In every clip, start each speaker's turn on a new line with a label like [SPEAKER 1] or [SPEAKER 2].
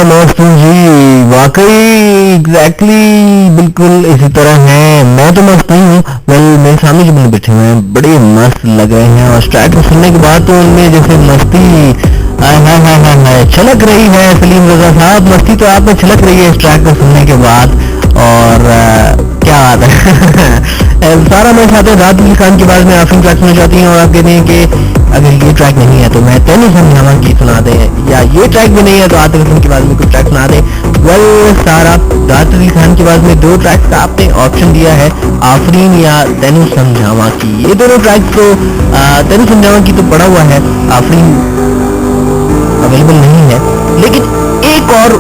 [SPEAKER 1] मौसम जी, वाकई एग्जैक्टली बिल्कुल इसी तरह है। मैं तो मस्त नहीं हूँ, वेल मेरे सामने जो बंदे बैठे हुए हैं बड़े मस्त लग रहे हैं और स्ट्रैक को सुनने के बाद तो उनमें जैसे मस्ती हाय हाय हाय हाय हाय छलक रही है। सलीम रजा साहब, मस्ती तो आप में छलक रही है इस ट्रैक को सुनने के बाद। और क्या बात है सारा मेरे साथ है। रात अली खान के बाद में आफरीन ट्रैक सुनना चाहती हूँ और आप कहते हैं कि अगर ये ट्रैक नहीं है तो मैं तेनू समझावा की सुना दे, या ये ट्रैक भी नहीं है तो आतिफ असलम के बाद में कुछ ट्रैक सुना दे। वेल सारा, रात अली खान के बाद में दो ट्रैक्स का आपने ऑप्शन दिया है, आफरीन या तेनू समझावा की। ये दोनों ट्रैक्स तो तेनू समझावा की तो पड़ा हुआ है, आफरीन अवेलेबल नहीं है। लेकिन एक और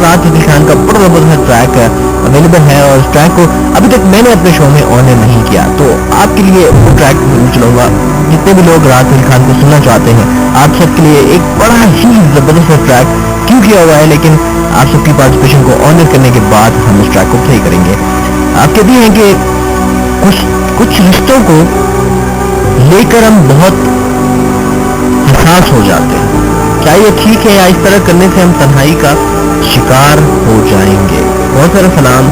[SPEAKER 1] रात अली खान का बड़ा जबरदस्त ट्रैक अवेलेबल है और इस ट्रैक को अभी तक मैंने अपने शो में ऑनर नहीं किया, तो आपके लिए वो ट्रैक जरूर चलाऊंगा। जितने भी लोग रात अली खान को सुनना चाहते हैं, आप सबके लिए एक बड़ा ही जबरदस्त ट्रैक क्यों किया हुआ है, लेकिन आप सबकी पार्टिसिपेशन को ऑनर करने के बाद हम इस ट्रैक को प्ले करेंगे। आप कहती हैं कि कुछ रिश्तों को लेकर हम बहुत हसास हो जाते हैं, क्या ये ठीक है या इस तरह करने से हम तन्हाई का शिकार हो जाएंगे। बहुत सारा सलाम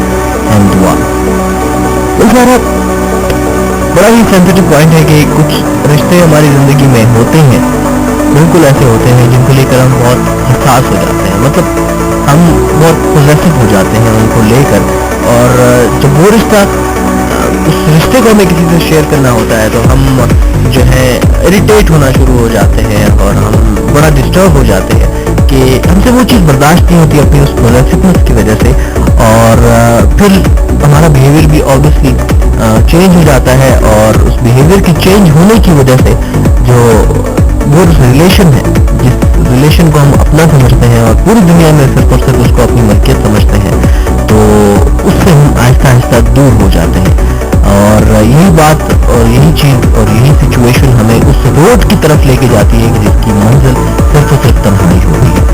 [SPEAKER 1] एंड दुआ। इस बार बड़ा ही सेंसिटिव पॉइंट है कि कुछ रिश्ते हमारी ज़िंदगी में होते हैं, बिल्कुल ऐसे होते हैं जिनको लेकर हम बहुत हसास हो जाते हैं, मतलब हम बहुत पॉजिटिव हो जाते हैं उनको लेकर। और जब वो रिश्ता, उस रिश्ते को हमें किसी से शेयर करना होता है तो हम जो है इरिटेट होना शुरू हो जाते हैं और हम बड़ा डिस्टर्ब हो जाते हैं कि हमसे वो चीज़ बर्दाश्त नहीं होती अपनी उस पॉजिटिवनेस की वजह से। और फिर हमारा बिहेवियर भी ऑब्वियसली चेंज हो जाता है और उस बिहेवियर की चेंज होने की वजह से जो वो रिलेशन है, जिस रिलेशन को हम अपना समझते हैं और पूरी दुनिया में सिर्फ और सिर्फ उसको अपनी मलकियत समझते हैं, तो उससे हम आहिस्ता आहिस्ता दूर हो जाते हैं। और यही बात और यही चीज़ और यही सिचुएशन हमें उस रोड की तरफ लेके जाती है कि जिसकी मंजिल सिर्फ और सिर्फ तन्हाई होती है।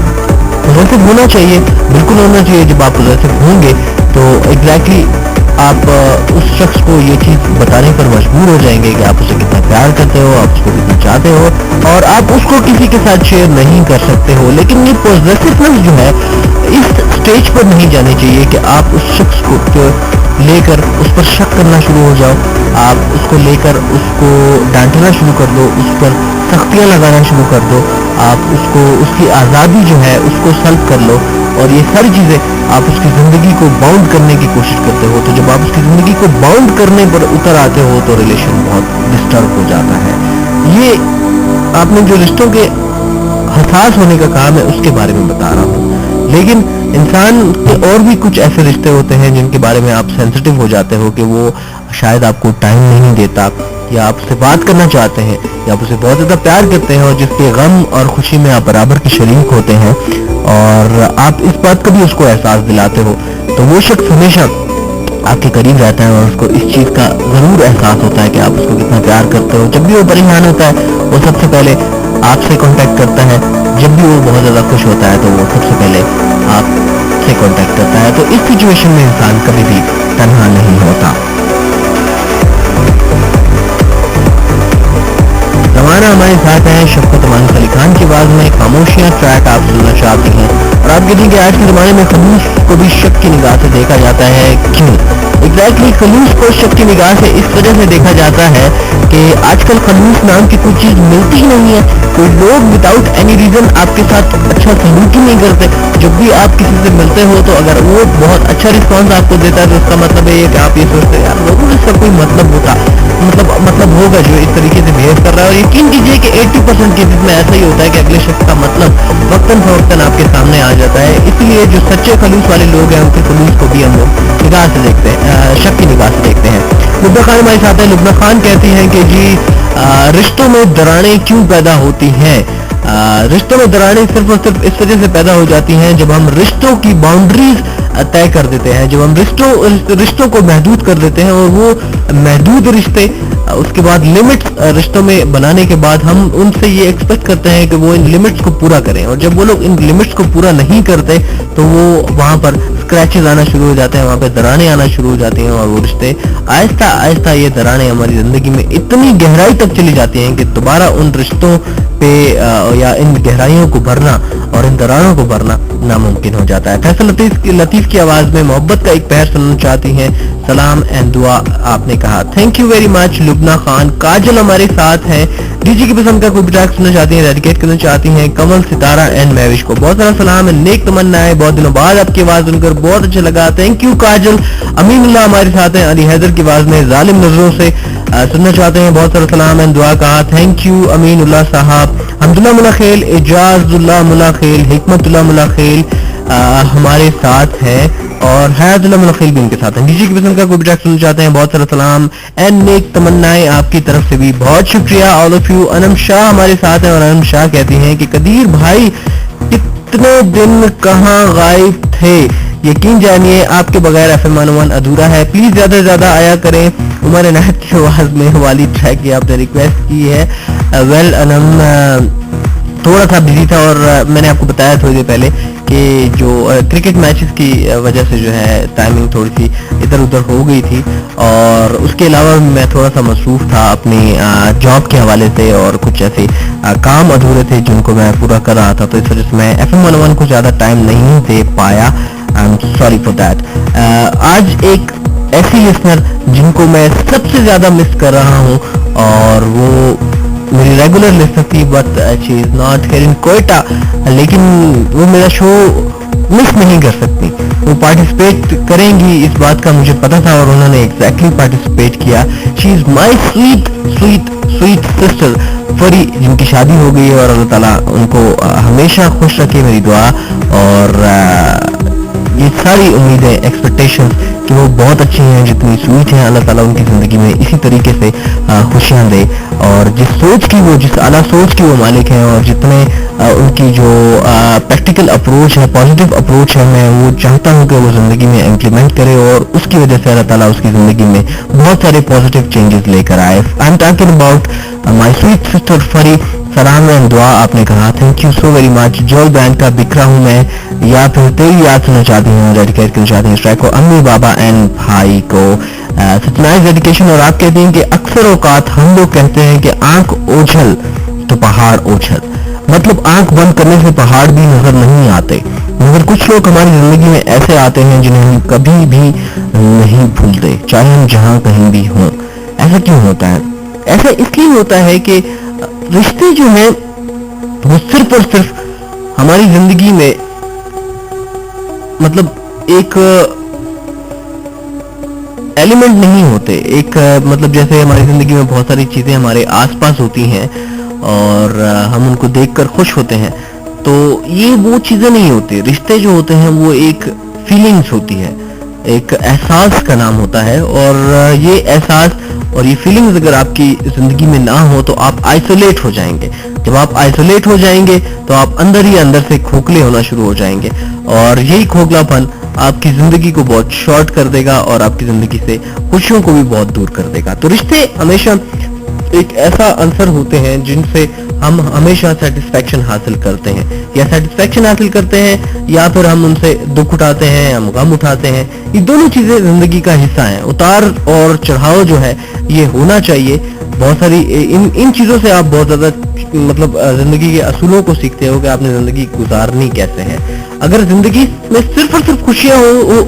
[SPEAKER 1] पॉजिटिव होना चाहिए, बिल्कुल होना चाहिए। जब आप पॉजिटिव होंगे तो एग्जैक्टली आप उस शख्स को ये चीज़ बताने पर मजबूर हो जाएंगे कि आप उसे कितना प्यार करते हो, आप उसको कितना चाहते हो, और आप उसको किसी के साथ शेयर नहीं कर सकते हो। लेकिन ये पॉजिटिवनेस जो है इस स्टेज पर नहीं जानी चाहिए कि आप उस शख्स को लेकर उस पर शक करना शुरू हो जाओ, आप उसको लेकर उसको डांटना शुरू कर दो, उस पर सख्तियाँ लगाना शुरू कर दो, आप उसको उसकी आज़ादी जो है उसको सल्ब कर लो, और ये सारी चीज़ें आप उसकी ज़िंदगी को बाउंड करने की कोशिश करते हो। तो जब आप उसकी ज़िंदगी को बाउंड करने पर उतर आते हो तो रिलेशन बहुत डिस्टर्ब हो जाता है। ये आपने जो रिश्तों के हसास होने का काम है उसके बारे में बता रहा हूँ, लेकिन इंसान के और भी कुछ ऐसे रिश्ते होते हैं जिनके बारे में आप सेंसिटिव हो जाते हो कि वो शायद आपको टाइम नहीं देता, या आप उससे बात करना चाहते हैं, या आप उसे बहुत ज़्यादा प्यार करते हैं और जिसके गम और खुशी में आप बराबर के शरीक होते हैं, और आप इस बात का भी उसको एहसास दिलाते हो, तो वो शख्स हमेशा आपके करीब रहता है और उसको इस चीज़ का ज़रूर एहसास होता है कि आप उसको कितना प्यार करते हो। जब भी वो परेशान होता है वो सबसे पहले आपसे कांटेक्ट करता है, जब भी वो बहुत ज़्यादा खुश होता है तो वो सबसे पहले आपसे कांटेक्ट करता है। तो इस सिचुएशन में इंसान कभी भी तन्हा नहीं होता। जमाना हमारे साथ है, शफ़क़त अमान अली खान की आवाज़ में खामोशियाँ ट्रैक आप सुनना चाहते हैं। और आप कहते हैं कि आज के ज़माने में खलूस को भी शक की निगाह से देखा जाता है, क्यों? एग्जैक्टली खलूस को शक की निगाह से इस वजह से देखा जाता है कि आजकल खलूस नाम की कोई चीज़ मिलती ही नहीं है। कोई लोग विदाउट एनी रीज़न आपके साथ अच्छा सलूक ही नहीं करते। जब भी आप किसी से मिलते हो तो अगर वो बहुत अच्छा रिस्पॉन्स आपको देता है तो इसका मतलब है कि आप ये सोचते हैं यार ज़रूर इसका कोई मतलब होता, मतलब होगा जो इस तरीके से बिहेव कर रहा है। और यकीन कीजिए कि 80% केसेस में ऐसा ही होता है कि अगले शख्स का मतलब वक्तन फवक्तन आपके सामने आ जाता है। इसलिए जो सच्चे खलूस वाले लोग हैं उनके खलूस को भी हम लोग निगाह से देखते हैं, शक की निगाह से देखते हैं। लुब्ना खान हमारे साथ है। लुब्ना खान कहती हैं कि जी रिश्तों में दरारें क्यों पैदा होती हैं? रिश्तों में दरारें सिर्फ और सिर्फ इस वजह से पैदा हो जाती हैं जब हम रिश्तों की बाउंड्रीज तय कर देते हैं, जब हम रिश्तों को महदूद कर देते हैं, और वो महदूद रिश्ते उसके बाद लिमिट्स रिश्तों में बनाने के बाद हम उनसे ये एक्सपेक्ट करते हैं कि वो इन लिमिट्स को पूरा करें, और जब वो लोग इन लिमिट्स को पूरा नहीं करते तो वो वहाँ पर स्क्रैचेस आना शुरू हो जाते हैं, वहाँ पे दरारें आना शुरू हो जाती हैं, और वो रिश्ते आहिस्ता आहिस्ता ये दरारें हमारी ज़िंदगी में इतनी गहराई तक चली जाती हैं कि दोबारा उन रिश्तों पे या इन गहराइयों को भरना और इन दरारों को भरना नामुमकिन हो जाता है। फैसल लतीफ की आवाज में मोहब्बत का एक पहर सुनना चाहती हैं, सलाम एंड दुआ आपने कहा। Thank you very much Lubna Khan. Kajal हमारे साथ हैं, डीजे की पसंद का कोई भी ट्रैक सुनना चाहती हैं, डेडिकेट करना चाहती हैं कमल, सितारा एंड महविश को बहुत सारा सलाम है, नेक तमन्नाएं, बहुत दिनों बाद आपकी आवाज सुनकर बहुत अच्छा लगा, थैंक यू काजल। अमीनुल्लाह हमारे साथ हैं, अली हैदर की आवाज में जालिम नजरों से सुनना चाहते हैं, बहुत सारा सलाम एंड दुआ कहा, थैंक यू अमीनुल्लाह साहब। हमदुल्ला मुलाखेल, एजाजुल्लाह मुलाखेल, हिकमतुल्लाह मुलाखेल हमारे साथ है और हयातुल्लाह मुलाखेल भी इनके साथ हैं। डीजे की पसंद का कोई भी ट्रैक सुनना चाहते हैं, बहुत सारा सलाम एंड नेक तमन्नाएं आपकी तरफ से भी, बहुत शुक्रिया all of you. Anam Shah हमारे साथ हैं और अनम शाह कहती हैं कि कदीर भाई कितने दिन कहाँ गायब थे, यकीन जानिए आपके बगैर FM 101 अधूरा है, प्लीज ज्यादा से ज्यादा आया करें। उमर इनायत की आवाज में वाली ट्रैक की आपने रिक्वेस्ट की है। वेल अनम थोड़ा सा बिजी था और मैंने आपको बताया थोड़ी देर पहले कि जो क्रिकेट मैचेस की वजह से जो है टाइमिंग थोड़ी सी इधर उधर हो गई थी और उसके अलावा मैं थोड़ा सा मसरूफ था अपनी जॉब के हवाले से और कुछ ऐसे काम अधूरे थे जिनको मैं पूरा कर रहा था, तो इस वजह से मैं FM 101 को ज़्यादा टाइम नहीं दे पाया। I am sorry for that. आज एक ऐसी लिसनर जिनको मैं सबसे ज़्यादा मिस कर रहा हूँ और वो मेरी रेगुलर लिस्टर थी, but she is not here in Quetta, लेकिन वो मेरा शो मिस नहीं कर सकती, वो पार्टिसिपेट करेंगी इस बात का मुझे पता था और उन्होंने एग्जैक्टली पार्टिसिपेट किया। She is my sweet sweet sweet sister फरी, जिनकी शादी हो गई है और अल्लाह ताला उनको हमेशा खुश रखे, मेरी दुआ। और ये सारी उम्मीदें, एक्सपेक्टेशंस कि वो बहुत अच्छी हैं, जितनी स्वीट हैं, अल्लाह ताला उनकी ज़िंदगी में इसी तरीके से खुशियाँ दे और जिस सोच की वो, जिस आला सोच की वो मालिक हैं और जितने उनकी जो प्रैक्टिकल अप्रोच है, पॉजिटिव अप्रोच है, मैं वो चाहता हूँ कि वो ज़िंदगी में इम्प्लीमेंट करे और उसकी वजह से अल्लाह ताला उसकी ज़िंदगी में बहुत सारे पॉजिटिव चेंजेस लेकर आए। I am talking about my sweet sister फरी। सलाम एंड दुआ आपने कहा, thank you so very much. जोल बैंड का बिखरा हूँ मैं या फिर तेरी याद सुनना चाहती हूँ, डेडिकेट करना चाहती हूँ इस ट्रैक को अम्मी बाबा एंड भाई को। Such nice dedication. और आप कहते हैं कि अक्सर औकात हम लोग कहते हैं कि आंख ओझल तो पहाड़ ओझल, मतलब आंख बंद करने से पहाड़ भी नजर नहीं आते, मगर कुछ लोग हमारी जिंदगी में ऐसे आते हैं जिन्हें हम कभी भी नहीं भूलते, चाहे हम जहां कहीं भी हों। ऐसा क्यों होता है? ऐसा इसलिए होता है कि रिश्ते जो हैं वो सिर्फ और सिर्फ हमारी जिंदगी में मतलब एक एलिमेंट नहीं होते, एक मतलब जैसे हमारी जिंदगी में बहुत सारी चीजें हमारे आसपास होती हैं और हम उनको देखकर खुश होते हैं, तो ये वो चीजें नहीं होती। रिश्ते जो होते हैं वो एक फीलिंग्स होती है, एक एहसास का नाम होता है और ये एहसास और ये फीलिंग्स अगर आपकी जिंदगी में ना हो तो आप आइसोलेट हो जाएंगे। जब आप आइसोलेट हो जाएंगे तो आप अंदर ही अंदर से खोखले होना शुरू हो जाएंगे और यही खोखलापन आपकी जिंदगी को बहुत शॉर्ट कर देगा और आपकी जिंदगी से खुशियों को भी बहुत दूर कर देगा। तो रिश्ते हमेशा एक ऐसा आंसर होते हैं जिनसे हम हमेशा सेटिस्फैक्शन हासिल करते हैं, या सेटिस्फैक्शन हासिल करते हैं या फिर हम उनसे दुख उठाते हैं, हम गम उठाते हैं। ये दोनों चीजें जिंदगी का हिस्सा हैं। उतार और चढ़ाव जो है ये होना चाहिए। बहुत सारी इन चीजों से आप बहुत ज्यादा मतलब जिंदगी के असूलों को सीखते हो कि आपने जिंदगी गुजारनी कैसे है। अगर जिंदगी में सिर्फ और सिर्फ खुशियां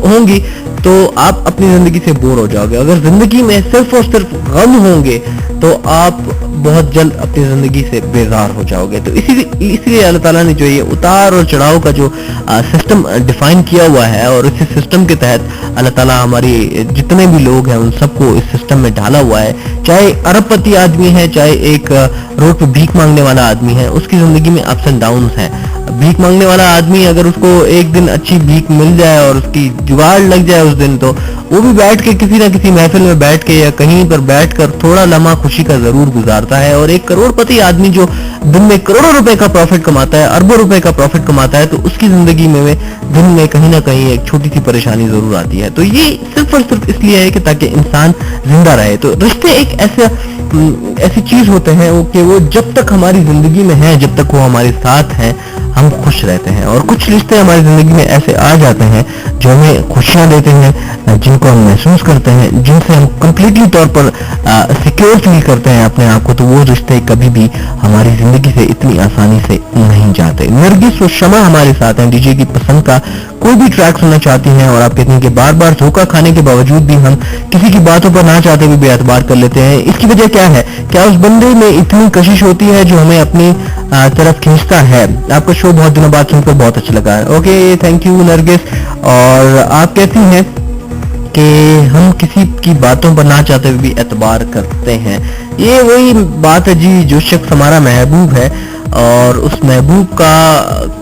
[SPEAKER 1] होंगी तो आप अपनी जिंदगी से बोर हो जाओगे। अगर जिंदगी में सिर्फ और सिर्फ गम होंगे तो आप बहुत जल्द अपनी जिंदगी से बेजार हो जाओगे। तो इसीलिए अल्लाह ताला ने जो ये उतार और चढ़ाव का जो सिस्टम डिफाइन किया हुआ है और इसी सिस्टम के तहत अल्लाह ताला हमारी जितने भी लोग हैं उन सबको इस सिस्टम में डाला हुआ है। चाहे अरबपति आदमी है, चाहे एक रोड पे भीख मांगने वाला आदमी है, उसकी जिंदगी में अप्स एंड डाउन्स हैं। भीख मांगने वाला आदमी अगर उसको एक दिन अच्छी भीख मिल जाए और उसकी जुगाड़ लग जाए उस दिन, तो वो भी बैठ के किसी ना किसी महफिल में बैठ के या कहीं पर बैठकर थोड़ा लम्हा खुशी का जरूर गुजारता है। और एक करोड़पति आदमी जो दिन में करोड़ों रुपए का प्रॉफिट कमाता है, अरबों रुपए का प्रॉफिट कमाता है, तो उसकी जिंदगी में दिन में कहीं ना कहीं एक छोटी सी परेशानी जरूर आती है। तो ये सिर्फ और सिर्फ इसलिए है कि ताकि इंसान जिंदा रहे। तो रिश्ते एक ऐसी चीज होते हैं कि वो जब तक हमारी जिंदगी में है, जब तक वो हमारे साथ हैं, हम खुश रहते हैं। और कुछ रिश्ते हमारी ज़िंदगी में ऐसे आ जाते हैं जो हमें खुशियाँ देते हैं, जिनको हम महसूस करते हैं, जिनसे हम कंप्लीटली तौर पर सिक्योर फील करते हैं अपने आप को, तो वो रिश्ते कभी भी हमारी ज़िंदगी से इतनी आसानी से नहीं जाते। नरगिस और शमा हमारे साथ हैं। डीजे की पसंद का कोई भी ट्रैक सुनना चाहती हैं और आप कहती हैं कि बार बार धोखा खाने के बावजूद भी हम किसी की बातों पर ना चाहते हुए भी एतबार कर लेते हैं। इसकी वजह क्या है? क्या उस बंदे में इतनी कशिश होती है जो हमें अपनी तरफ खींचता है? आपका शो बहुत दिनों बाद सुनकर बहुत अच्छा लगा है। Okay, thank you Nargis. और आप कहती हैं कि हम किसी की बातों पर ना चाहते हुए भी एतबार करते हैं। ये वही बात है जी, जो शख्स हमारा महबूब है और उस महबूब का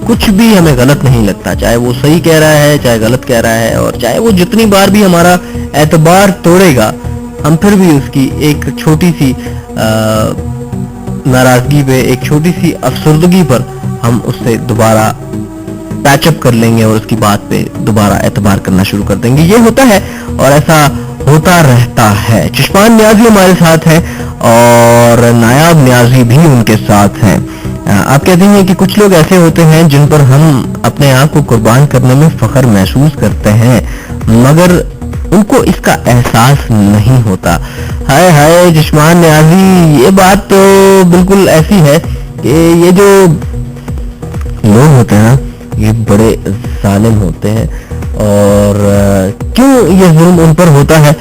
[SPEAKER 1] कुछ भी हमें गलत नहीं लगता, चाहे वो सही कह रहा है चाहे गलत कह रहा है, और चाहे वो जितनी बार भी हमारा एतबार तोड़ेगा, हम फिर भी उसकी एक छोटी सी नाराजगी पे, एक छोटी सी अफसरदगी पर हम उससे दोबारा पैचअप कर लेंगे और उसकी बात पे दोबारा एतबार करना शुरू कर देंगे। ये होता है और ऐसा होता रहता है। चश्मान न्याजी हमारे साथ है और नायाब न्याजी भी उनके साथ हैं। आप कहते हैं कि कुछ लोग ऐसे होते हैं जिन पर हम अपने आप को कुर्बान करने में फख्र महसूस करते हैं, मगर उनको इसका एहसास नहीं होता। हाय हाय चश्मान न्याजी, ये बात तो बिल्कुल ऐसी है कि ये जो लोग होते हैं ना, ये बड़े जालिम होते हैं। और क्यों ये जुल्म उन पर होता है?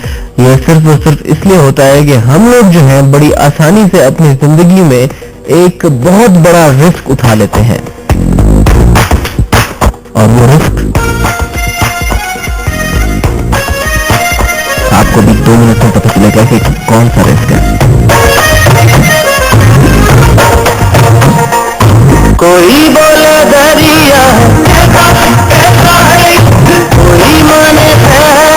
[SPEAKER 1] ये सिर्फ और सिर्फ इसलिए होता है कि हम लोग जो हैं बड़ी आसानी से अपनी जिंदगी में एक बहुत बड़ा रिस्क उठा लेते हैं, और वो रिस्क आपको भी 2 मिनट में पता चलेगा कि कौन सा रिस्क है। कोई बोले दरिया कोई माने ठहरा,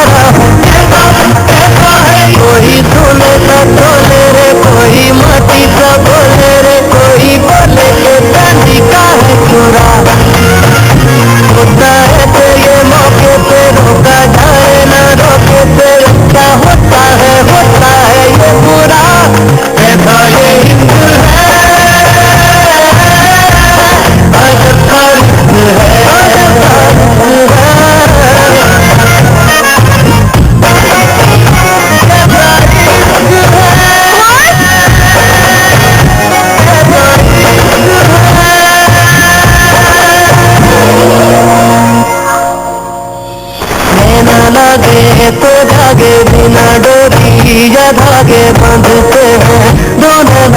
[SPEAKER 1] कोई सुने तो बोले रे, कोई माटी का बोले रे, कोई बोले के चांदी का है चूरा। होता है तो ये मौके पे रोका जाए ना, रोके पे क्या होता है ये बुरा। ऐसा ये हिंदू है, तो धागे बिना डोरी या धागे बांधते हैं, दोनों